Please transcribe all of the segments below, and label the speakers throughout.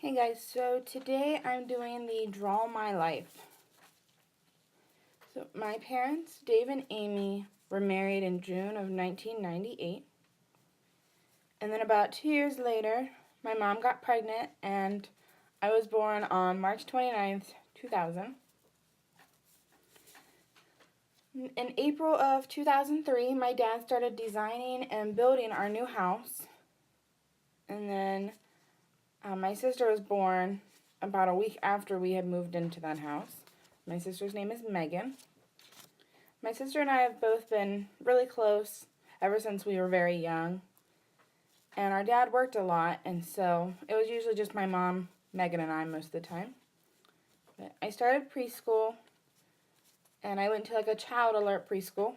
Speaker 1: Hey guys, so today I'm doing the Draw My Life. So my parents, Dave and Amy, were married in June of 1998. And then about 2 years later, my mom got pregnant and I was born on March 29th, 2000. In April of 2003, my dad started designing and building our new house. And then my sister was born about a week after we had moved into that house. My sister's name is Megan. My sister and I have both been really close ever since we were very young. And our dad worked a lot, and so it was usually just my mom, Megan, and I most of the time. But I started preschool, and I went to like a child alert preschool.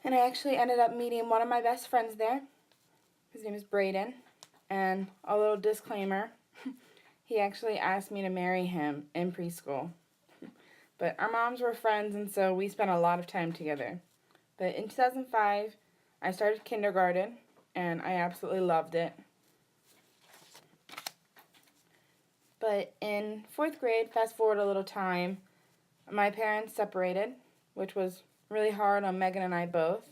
Speaker 1: And I actually ended up meeting one of my best friends there. His name is Braden. And a little disclaimer, he actually asked me to marry him in preschool. But our moms were friends, and so we spent a lot of time together. But in 2005, I started kindergarten, and I absolutely loved it. But in 4th grade, fast forward a little time, my parents separated, which was really hard on Megan and I both.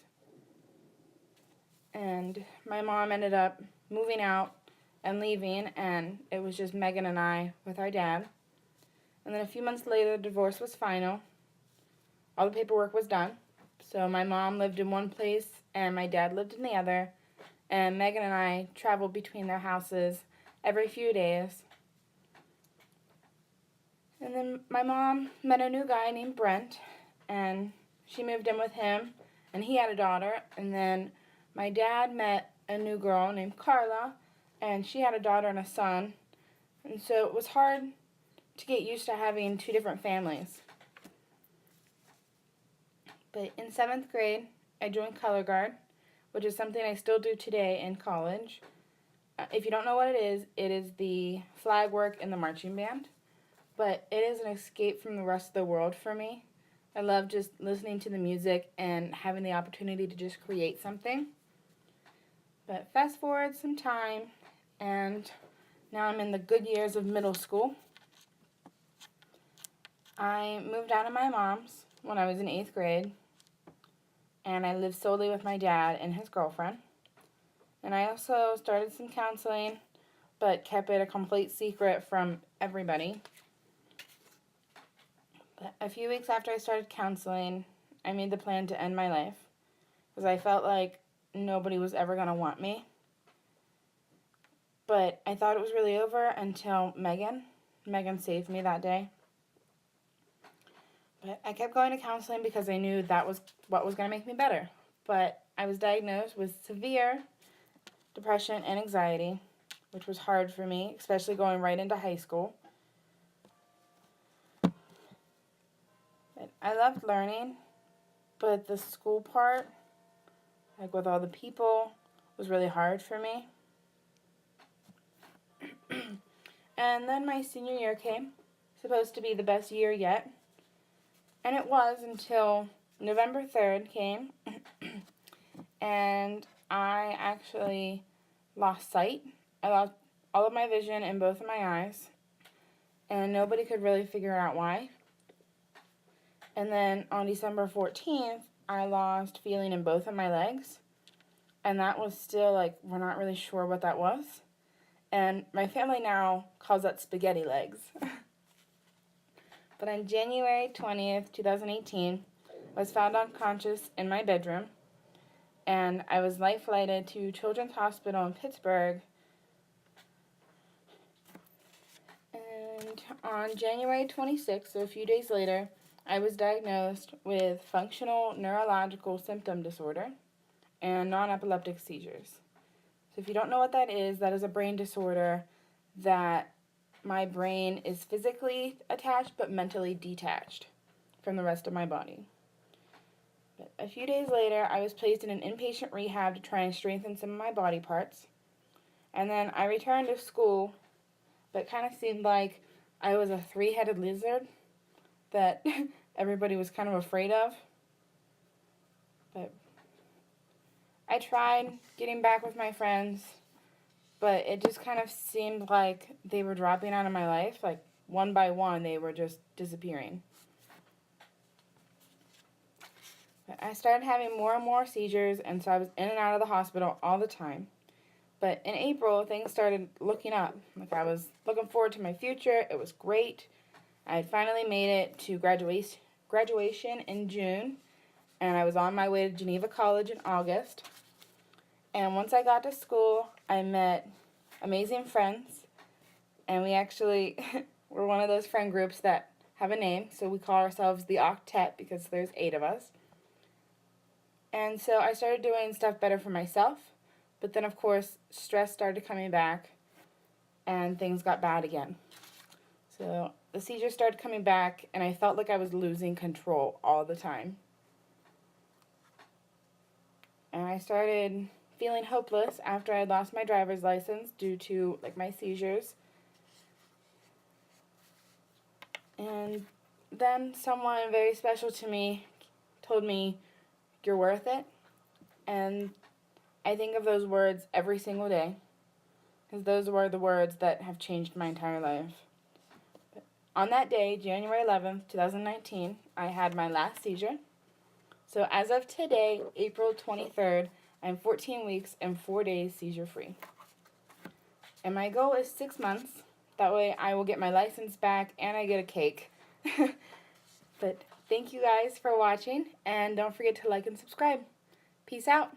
Speaker 1: And my mom ended up moving out and leaving, and it was just Megan and I with our dad. And then a few months later, the divorce was final. All the paperwork was done. So my mom lived in one place and my dad lived in the other. And Megan and I traveled between their houses every few days. And then my mom met a new guy named Brent, and she moved in with him, and he had a daughter. And then my dad met a new girl named Carla, and she had a daughter and a son. And so it was hard to get used to having two different families. But in 7th grade, I joined Color Guard, which is something I still do today in college. If you don't know what it is the flag work in the marching band. But it is an escape from the rest of the world for me. I love just listening to the music and having the opportunity to just create something. But fast forward some time, and now I'm in the good years of middle school. I moved out of my mom's when I was in 8th grade, and I lived solely with my dad and his girlfriend. And I also started some counseling, but kept it a complete secret from everybody. But a few weeks after I started counseling, I made the plan to end my life because I felt like nobody was ever going to want me. But I thought it was really over until Megan. Megan saved me that day. But I kept going to counseling because I knew that was what was going to make me better. But I was diagnosed with severe depression and anxiety, which was hard for me, especially going right into high school. But I loved learning, but the school part, like with all the people, was really hard for me. And then my senior year came, supposed to be the best year yet. And it was until November 3rd came, and I actually lost sight. I lost all of my vision in both of my eyes, and nobody could really figure out why. And then on December 14th, I lost feeling in both of my legs, and that was still like, we're not really sure what that was. And my family now calls that spaghetti legs. But on January 20th, 2018, I was found unconscious in my bedroom, and I was life-flighted to Children's Hospital in Pittsburgh. And on January 26th, so a few days later, I was diagnosed with functional neurological symptom disorder and non-epileptic seizures. So if you don't know what that is a brain disorder that my brain is physically attached but mentally detached from the rest of my body. But a few days later, I was placed in an inpatient rehab to try and strengthen some of my body parts. And then I returned to school, but it kind of seemed like I was a three-headed lizard that everybody was kind of afraid of. But I tried getting back with my friends, but it just kind of seemed like they were dropping out of my life. Like, one by one, they were just disappearing. But I started having more and more seizures, and so I was in and out of the hospital all the time. But in April, things started looking up. Like, I was looking forward to my future. It was great. I had finally made it to graduation in June, and I was on my way to Geneva College in August. And once I got to school, I met amazing friends, and we actually were one of those friend groups that have a name, so we call ourselves the Octet because there's 8 of us. And so I started doing stuff better for myself, but then of course stress started coming back and things got bad again. So the seizures started coming back and I felt like I was losing control all the time. And I started feeling hopeless after I lost my driver's license due to my seizures. And then someone very special to me told me, "You're worth it." And I think of those words every single day, because those were the words that have changed my entire life. But on that day, January 11th, 2019, I had my last seizure. So as of today, April 23rd, I'm 14 weeks and 4 days seizure-free. And my goal is 6 months. That way I will get my license back and I get a cake. But thank you guys for watching, and don't forget to like and subscribe. Peace out.